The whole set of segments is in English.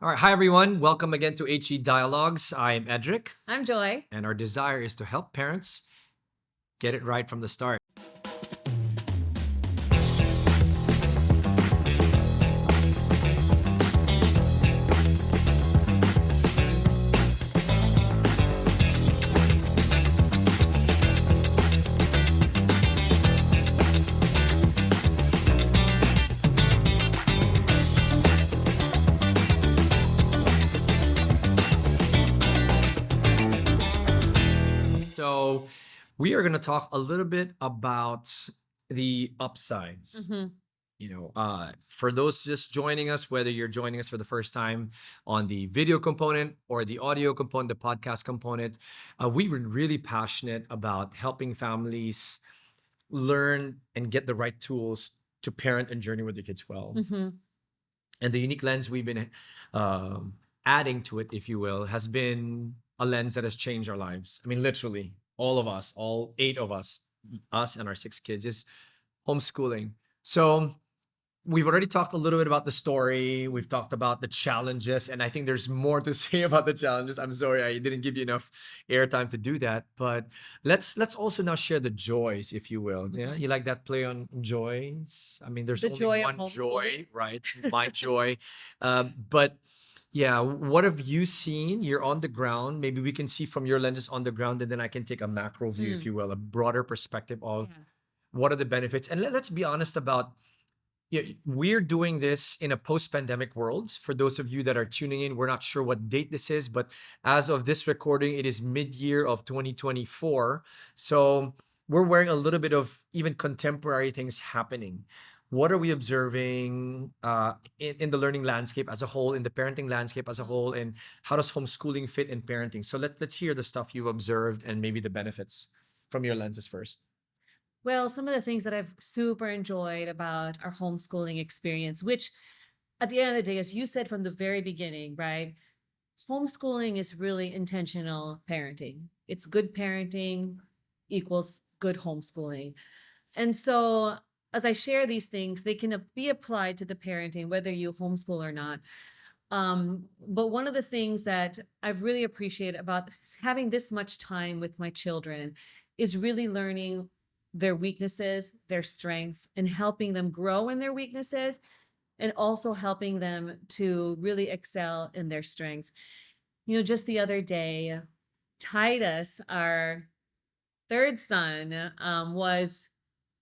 All right. Hi, everyone. Welcome again to HE Dialogues. I'm Edric, I'm Joy. and our desire is to help parents get it right from the start. So, we are going to talk a little bit about the upsides. Mm-hmm. For those just joining us, whether you're joining us for the first time on the video component or the audio component, the podcast component, we were really passionate about helping families learn and get the right tools to parent and journey with their kids well. Mm-hmm. And the unique lens we've been adding to it, if you will, has been a lens that has changed our lives. I mean, literally, all of us, all 8 of us and our 6 kids, is homeschooling. So we've already talked a little bit about the story. We've talked about the challenges, and I think there's more to say about the challenges. I'm sorry I didn't give you enough airtime to do that, but let's also now share the joys, if you will. Yeah, you like that play on joys? I mean, there's The only joy of one homeschooling. joy, right? My joy. But yeah, what have you seen? You're on the ground. Maybe we can see from your lenses on the ground, and then I can take a macro view, if you will, a broader perspective of Yeah. what are the benefits. And let's be honest about, yeah, we're doing this in a post-pandemic world. For those of you that are tuning in, we're not sure what date this is, but as of this recording, it is mid-year of 2024. So we're wearing a little bit of even contemporary things happening. What are we observing in the learning landscape as a whole, in the parenting landscape as a whole, and how does homeschooling fit in parenting? So let's hear the stuff you observed and maybe the benefits from your lenses first. Well, some of the things that I've super enjoyed about our homeschooling experience, which at the end of the day, as you said from the very beginning, right? Homeschooling is really intentional parenting. It's good parenting equals good homeschooling. And so as I share these things, they can be applied to the parenting, whether you homeschool or not. But one of the things that I've really appreciated about having this much time with my children is really learning their weaknesses, their strengths, and helping them grow in their weaknesses and also helping them to really excel in their strengths. Just the other day, Titus, our third son, was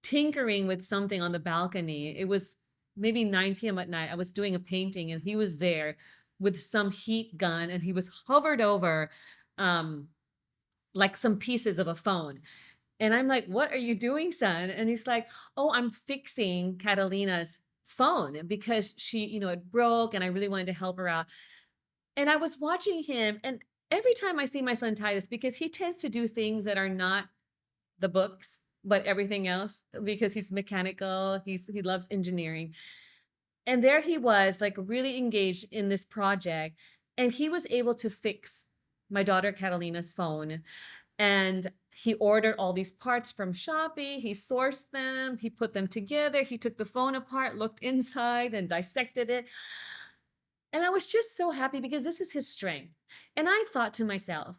tinkering with something on the balcony. It was maybe 9 p.m. at night. I was doing a painting and he was there with some heat gun and he was hovered over um, like some pieces of a phone. And I'm like, "What are you doing, son?" And he's like, "Oh, I'm fixing Catalina's phone because it broke and I really wanted to help her out." And I was watching him, and every time I see my son Titus, because he tends to do things that are not the books, but everything else, because he's mechanical, he loves engineering. And there he was, like really engaged in this project, and he was able to fix my daughter Catalina's phone. And he ordered all these parts from Shopee. He sourced them, he put them together, he took the phone apart, looked inside, and dissected it. And I was just so happy because this is his strength. And I thought to myself,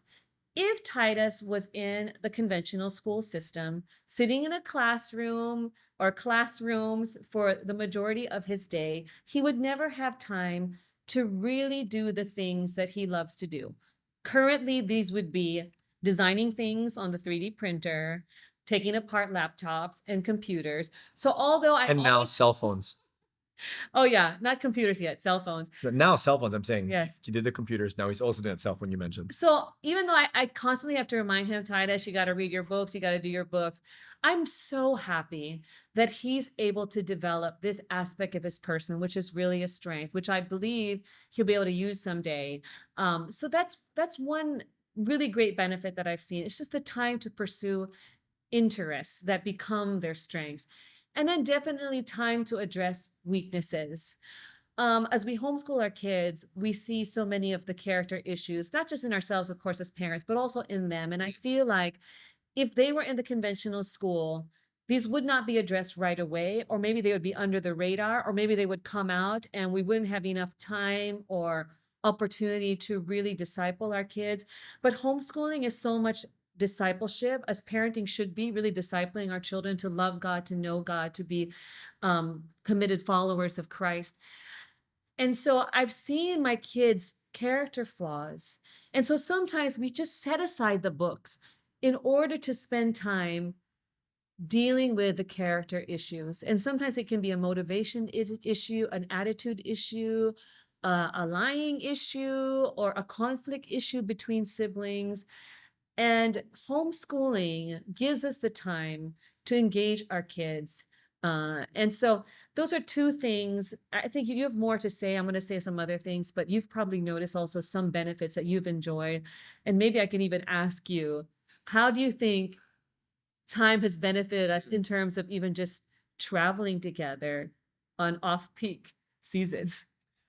if Titus was in the conventional school system, sitting in a classroom or classrooms for the majority of his day, he would never have time to really do the things that he loves to do. Currently, these would be designing things on the 3D printer, taking apart laptops and computers. So although I And now always, cell phones. oh yeah, not computers yet, cell phones. But now cell phones, I'm saying Yes. he did the computers. Now he's also doing that cell phone you mentioned. So even though I constantly have to remind him, Titus, you got to read your books, you got to do your books. I'm so happy that he's able to develop this aspect of his person, which is really a strength, which I believe he'll be able to use someday. So that's one really great benefit that I've seen. It's just the time to pursue interests that become their strengths. And then definitely time to address weaknesses. As we homeschool our kids, we see so many of the character issues, not just in ourselves, of course, as parents, but also in them. And I feel like if they were in the conventional school, these would not be addressed right away, or maybe they would be under the radar, or maybe they would come out and we wouldn't have enough time or opportunity to really disciple our kids. But homeschooling is so much discipleship, as parenting should be, really discipling our children to love God, to know God, to be committed followers of Christ. And so I've seen my kids' character flaws. And so sometimes we just set aside the books in order to spend time dealing with the character issues. And sometimes it can be a motivation issue, an attitude issue, a lying issue, or a conflict issue between siblings. And homeschooling gives us the time to engage our kids. And so those are two things. I think you have more to say. I'm going to say some other things, but you've probably noticed also some benefits that you've enjoyed. And maybe I can even ask you, how do you think time has benefited us in terms of even just traveling together on off-peak seasons?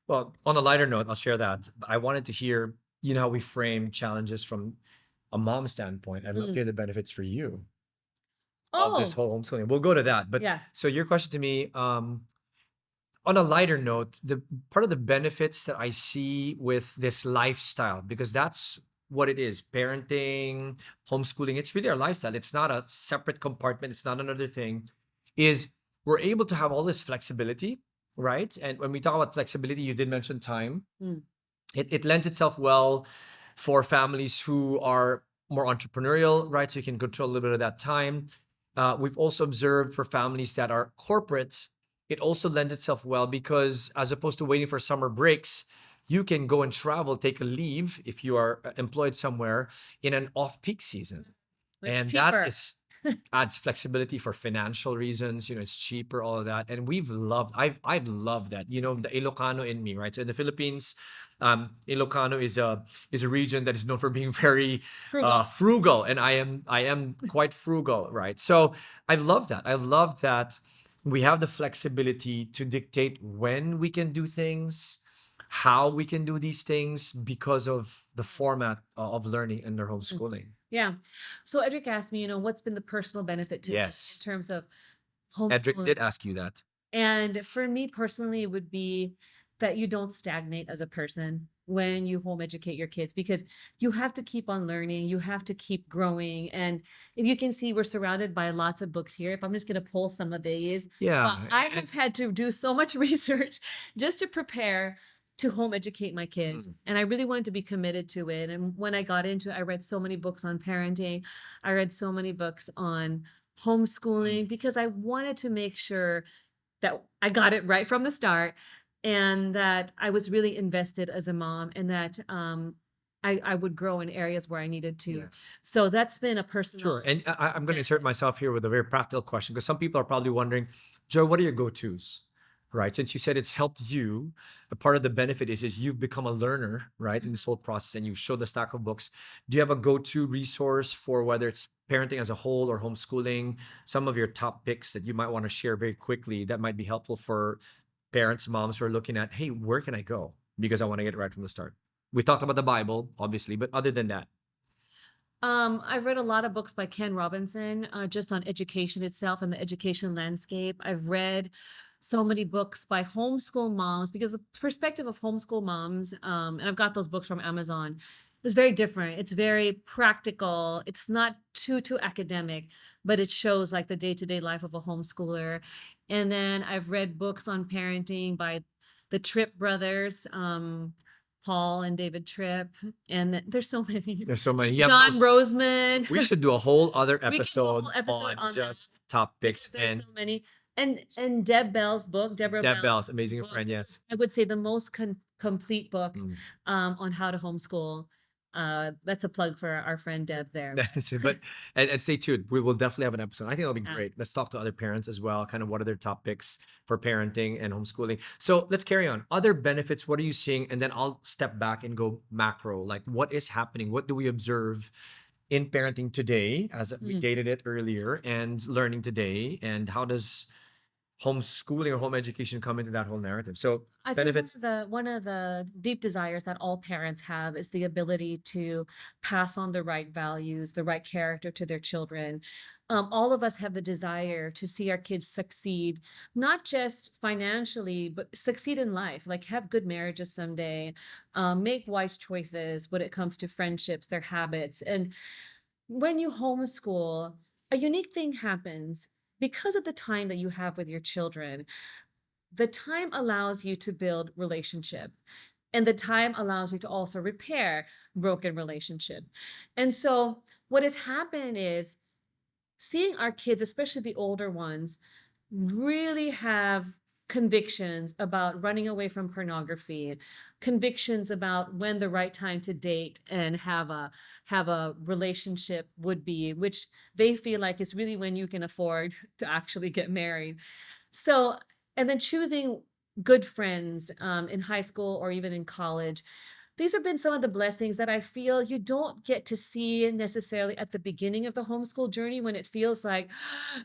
Well, on a lighter note, I'll share that. I wanted to hear, how we frame challenges from a mom standpoint. I'd love to Mm. hear the benefits for you of this Oh, whole homeschooling. We'll go to that. But yeah. so your question to me, on a lighter note, the part of the benefits that I see with this lifestyle, because that's what it is, parenting, homeschooling, it's really our lifestyle. It's not a separate compartment, it's not another thing, is we're able to have all this flexibility, right? And when we talk about flexibility, you did mention time. Mm. It lends itself well for families who are more entrepreneurial, right? So you can control a little bit of that time. We've also observed for families that are corporate, it also lends itself well because as opposed to waiting for summer breaks, you can go and travel, take a leave if you are employed somewhere in an off-peak season. Much And that cheaper. is adds flexibility for financial reasons, it's cheaper, all of that. And I've loved that. The Ilocano in me, right? So in the Philippines, Ilocano is a region that is known for being very Frugal. frugal, and I am quite frugal, right? So I love that. I love that we have the flexibility to dictate when we can do things, how we can do these things because of the format of learning and their Mm. homeschooling. Yeah. So Edric asked me, what's been the personal benefit to me in Yes. terms of Edric homeschooling? did ask you that. And for me personally, it would be that you don't stagnate as a person when you home educate your kids, because you have to keep on learning, you have to keep growing. And if you can see, we're surrounded by lots of books here. If I'm just going to pull some of these, Yeah, I and have had to do so much research just to prepare to home educate my kids. mm, And I really wanted to be committed to it. And when I got into it, I read so many books on parenting. I read so many books on mm, homeschooling because I wanted to make sure that I got it right from the start, and that I was really invested as a mom, and that I would grow in areas where I needed to. yeah, So that's been a personal sure. And I'm going to insert benefit. myself here with a very practical question because some people are probably wondering, Joe, what are your go-tos? Right? Since you said it's helped you, a part of the benefit is you've become a learner, right, in this whole process, and you show the stack of books. Do you have a go-to resource for whether it's parenting as a whole or homeschooling? Some of your top picks that you might want to share very quickly that might be helpful for parents, moms who are looking at, hey, where can I go? Because I want to get it right from the start. We talked about the Bible, obviously, but other than that, I've read a lot of books by Ken Robinson, just on education itself and the education landscape. I've read so many books by homeschool moms because the perspective of homeschool moms, and I've got those books from Amazon, is very different. It's very practical. It's not too academic, but it shows like the day-to-day life of a homeschooler. And then I've read books on parenting by the Tripp brothers, Paul and David Tripp, and there's so many. there's so many. Yeah, John Roseman. we should do a whole other We can do a episode whole episode on on them just top picks because there's and so many. And Deb Bell's book, Deborah Deb Bell's Bell's amazing book, friend. Yes. I would say the most complete book Mm. on how to homeschool. That's a plug for our friend Deb there. That's it. But and stay tuned. We will definitely have an episode. I think it'll be Yeah. great. Let's talk to other parents as well. Kind of what are their top picks for parenting and homeschooling. So let's carry on. Other benefits. What are you seeing? And then I'll step back and go macro. Like what is happening? What do we observe in parenting today, as we Mm. dated it earlier, and learning today? And how does homeschooling or home education come into that whole narrative? So I think benefits. one of the deep desires that all parents have is the ability to pass on the right values, the right character to their children. All of us have the desire to see our kids succeed, not just financially, but succeed in life, like have good marriages someday, make wise choices when it comes to friendships, their habits. And when you homeschool, a unique thing happens because of the time that you have with your children. The time allows you to build relationship, and the time allows you to also repair broken relationship. And so what has happened is seeing our kids, especially the older ones, really have convictions about running away from pornography, convictions about when the right time to date and have a relationship would be, which they feel like is really when you can afford to actually get married. So, and then choosing good friends in high school or even in college. These have been some of the blessings that I feel you don't get to see necessarily at the beginning of the homeschool journey when it feels like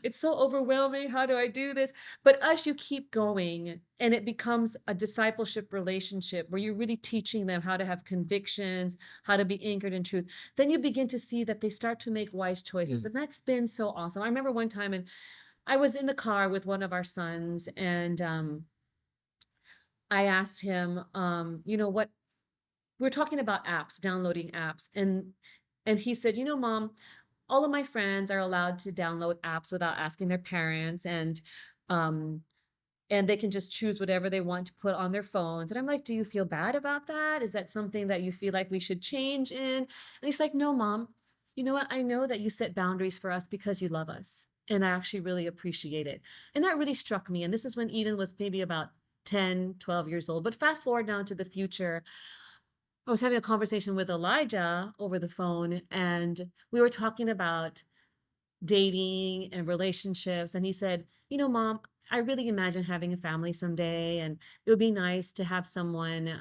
it's so overwhelming. How do I do this? But as you keep going and it becomes a discipleship relationship where you're really teaching them how to have convictions, how to be anchored in truth, then you begin to see that they start to make wise choices. Mm. And that's been so awesome. I remember one time, and I was in the car with one of our sons, and I asked him, what we were talking about apps, downloading apps, and he said, Mom, all of my friends are allowed to download apps without asking their parents, um, and they can just choose whatever they want to put on their phones. And I'm like, do you feel bad about that? Is that something that you feel like we should change in? And he's like, no, Mom. You know what? I know that you set boundaries for us because you love us. And I actually really appreciate it. And that really struck me. And this is when Eden was maybe about 10, 12 years old. But fast forward now to the future. I was having a conversation with Elijah over the phone, and we were talking about dating and relationships. And he said, Mom, I really imagine having a family someday, and it would be nice to have someone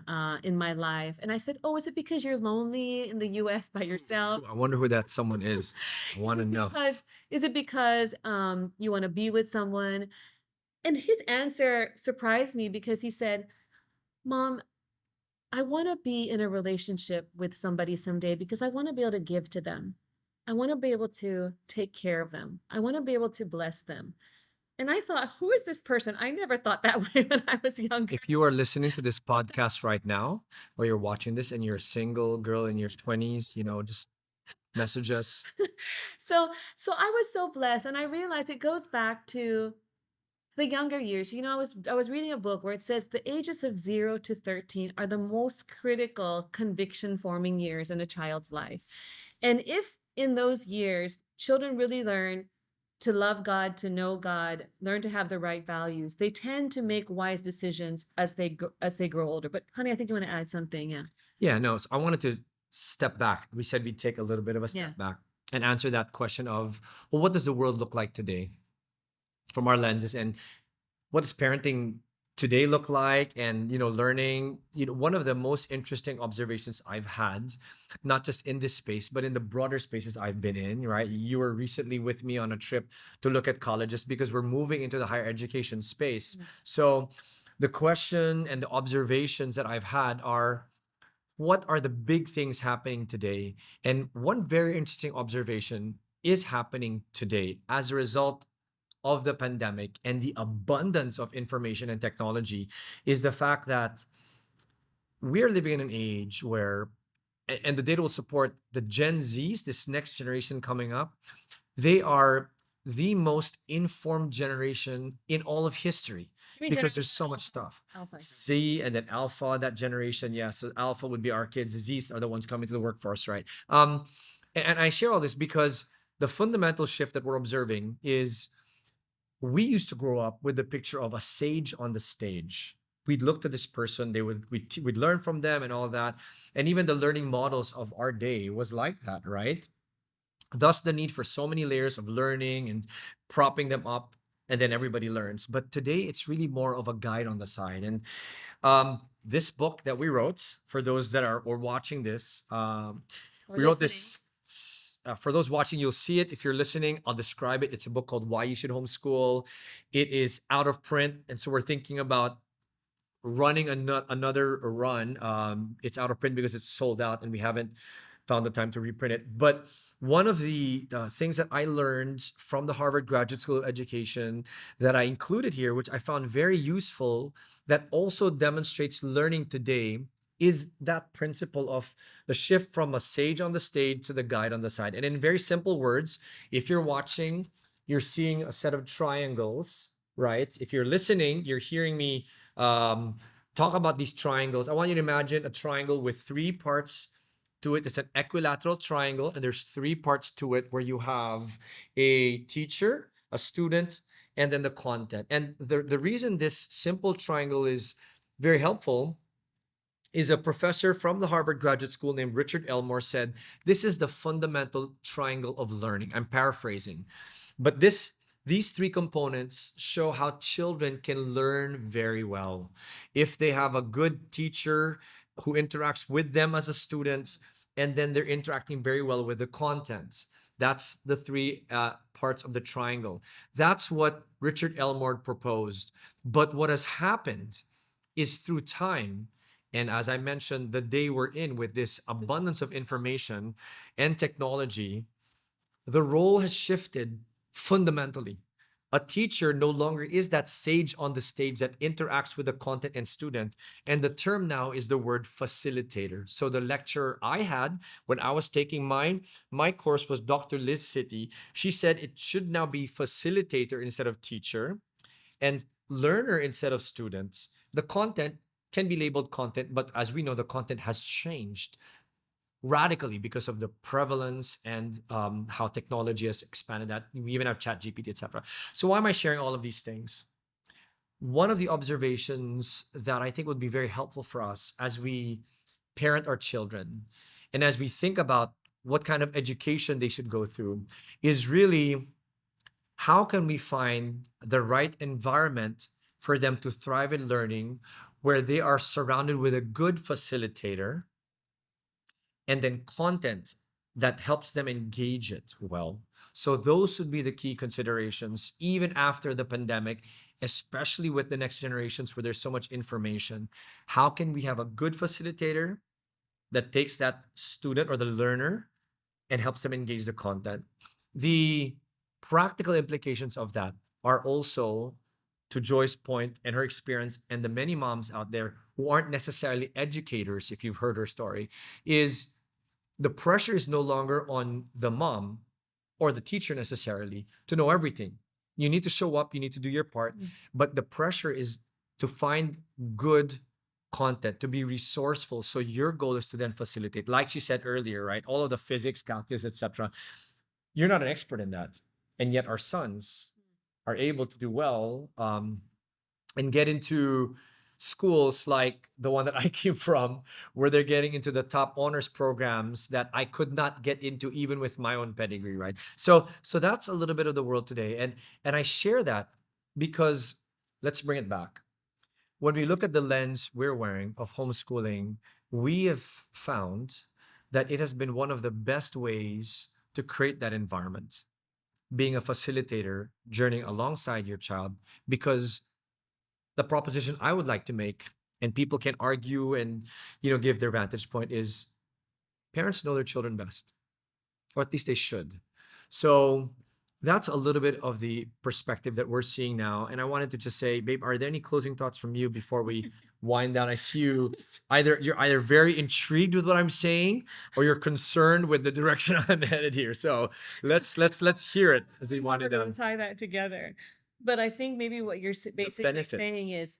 in my life. And I said, oh, is it because you're lonely in the US by yourself? I wonder who that someone is. I Is want to it know. because you want to be with someone? And his answer surprised me because he said, Mom, I want to be in a relationship with somebody someday because I want to be able to give to them. I want to be able to take care of them. I want to be able to bless them. And I thought, who is this person? I never thought that way when I was younger. If you are listening to this podcast right now, or you're watching this and you're a single girl in your 20s, just message us. So I was so blessed, and I realized it goes back to the younger years. I was reading a book where it says the ages of 0 to 13 are the most critical conviction forming years in a child's life. And if in those years children really learn to love God, to know God, learn to have the right values, they tend to make wise decisions as they grow older. But honey, I think you want to add something. Yeah. Yeah, no, so I wanted to step back. We said we'd take a little bit of a Yeah. step back and answer that question of, well, what does the world look like today from our lenses? And what does parenting today look like? And learning, one of the most interesting observations I've had, not just in this space but in the broader spaces I've been in, right? You were recently with me on a trip to look at colleges because we're moving into the higher education space. Mm. So the question and the observations that I've had are, what are the big things happening today? And one very interesting observation is happening today as a result of the pandemic and the abundance of information and technology is the fact that we are living in an age where, and the data will support the Gen Zs, this next generation coming up, they are the most informed generation in all of history You mean because Generation there's so much Alpha? stuff. Alpha, I think. Z and then Alpha, that generation. Yeah, so Alpha would be our kids. The Zs are the ones coming to the workforce, right? And I share all this because the fundamental shift that we're observing is we used to grow up with the picture of a sage on the stage. We'd look to this person, we'd learn from them and all that. And even the learning models of our day was like that, right? Thus the need for so many layers of learning and propping them up, and then everybody learns. But today it's really more of a guide on the side. And this book that we wrote, for those that are or watching this, Or we wrote listening. this for those watching, you'll see it. If you're listening, I'll describe it. It's a book called Why You Should Homeschool. It is out of print, and so we're thinking about running another run. It's out of print because it's sold out, and we haven't found the time to reprint it. But one of the things that I learned from the Harvard Graduate School of Education that I included here, which I found very useful, that also demonstrates learning today, is that principle of the shift from a sage on the stage to the guide on the side. And in very simple words, if you're watching, you're seeing a set of triangles, right? If you're listening, you're hearing me talk about these triangles. I want you to imagine a triangle with three parts to it. It's an equilateral triangle, and there's three parts to it where you have a teacher, a student, and then the content. And the reason this simple triangle is very helpful is a professor from the Harvard Graduate School named Richard Elmore said, this is the fundamental triangle of learning. I'm paraphrasing. But these three components show how children can learn very well. If they have a good teacher who interacts with them as a students, and then they're interacting very well with the contents. That's the three parts of the triangle. That's what Richard Elmore proposed. But what has happened is through time, and as I mentioned, the day we're in with this abundance of information and technology, the role has shifted fundamentally. A teacher no longer is that sage on the stage that interacts with the content and student. And the term now is the word facilitator. So the lecturer I had when I was taking my course was Dr. Liz City. She said it should now be facilitator instead of teacher and learner instead of students. The content can be labeled content, but as we know, the content has changed radically because of the prevalence and how technology has expanded that. We even have chat GPT, etc. So why am I sharing all of these things? One of the observations that I think would be very helpful for us as we parent our children and as we think about what kind of education they should go through is really how can we find the right environment for them to thrive in learning where they are surrounded with a good facilitator and then content that helps them engage it well. So those would be the key considerations, even after the pandemic, especially with the next generations where there's so much information. How can we have a good facilitator that takes that student or the learner and helps them engage the content? The practical implications of that are also, to Joy's point and her experience, and the many moms out there who aren't necessarily educators, if you've heard her story, is the pressure is no longer on the mom or the teacher necessarily to know everything. You need to show up, you need to do your part, but the pressure is to find good content, to be resourceful. So your goal is to then facilitate, like she said earlier, right? All of the physics, calculus, etc. You're not an expert in that, and yet our sons are able to do well and get into schools like the one that I came from, where they're getting into the top honors programs that I could not get into even with my own pedigree, right? So that's a little bit of the world today, and I share that because let's bring it back. When we look at the lens we're wearing of homeschooling, we have found that it has been one of the best ways to create that environment, being a facilitator, journeying alongside your child, because the proposition I would like to make, and people can argue and give their vantage point, is parents know their children best, or at least they should. So that's a little bit of the perspective that we're seeing now. And I wanted to just say, babe, are there any closing thoughts from you before we wind down? I see you're either very intrigued with what I'm saying or you're concerned with the direction I'm headed here. So let's hear it as we wind We're it going down. to tie that together. But I think maybe what you're basically benefit. saying is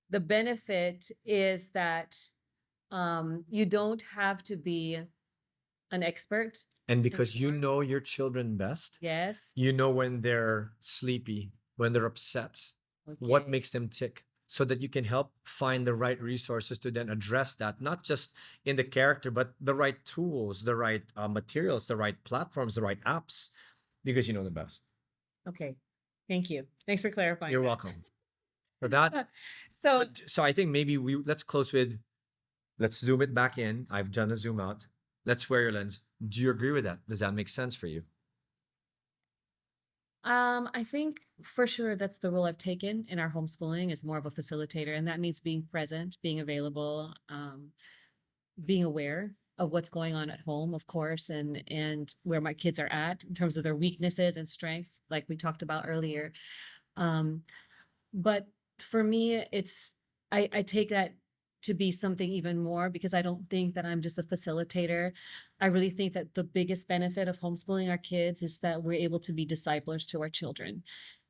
the benefit is that you don't have to be an expert. And because you know your children best, Yes. you know when they're sleepy, when they're upset, what Okay. makes them tick, so that you can help find the right resources to then address that, not just in the character, but the right tools, the right materials, the right platforms, the right apps, because you know the best. Okay. Thank you. Thanks for clarifying. You're that. welcome. For that, So so I think maybe let's close with, let's zoom it back in. I've done a zoom out. Let's square your lens. Do you agree with that? Does that make sense for you? I think for sure that's the role I've taken in our homeschooling is more of a facilitator, and that means being present, being available, being aware of what's going on at home, of course, and where my kids are at in terms of their weaknesses and strengths, like we talked about earlier. Um, but for me, I take that to be something even more because I don't think that I'm just a facilitator. I really think that the biggest benefit of homeschooling our kids is that we're able to be disciplers to our children.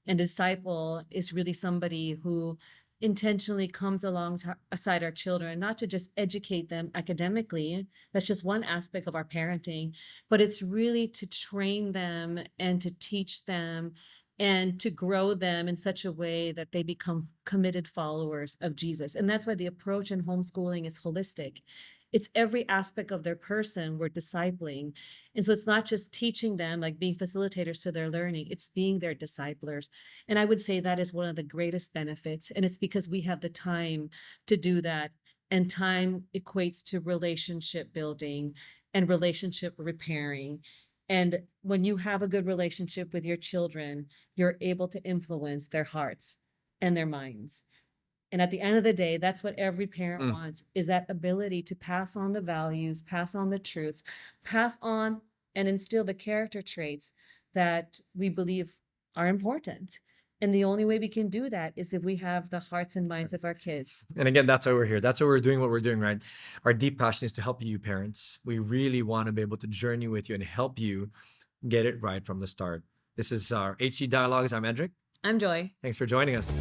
And disciple is really somebody who intentionally comes alongside our children, not to just educate them academically. That's just one aspect of our parenting, but it's really to train them and to teach them and to grow them in such a way that they become committed followers of Jesus. And that's why the approach in homeschooling is holistic. It's every aspect of their person we're discipling. And so it's not just teaching them, like being facilitators to their learning, it's being their disciplers. And I would say that is one of the greatest benefits. And it's because we have the time to do that. And time equates to relationship building and relationship repairing. And when you have a good relationship with your children, you're able to influence their hearts and their minds. And at the end of the day, that's what every parent Mm. wants is that ability to pass on the values, pass on the truths, pass on and instill the character traits that we believe are important. And the only way we can do that is if we have the hearts and minds of our kids. And again, that's why we're here. That's why we're doing what we're doing, right? Our deep passion is to help you, parents. We really want to be able to journey with you and help you get it right from the start. This is our HG Dialogues. I'm Edric. I'm Joy. Thanks for joining us.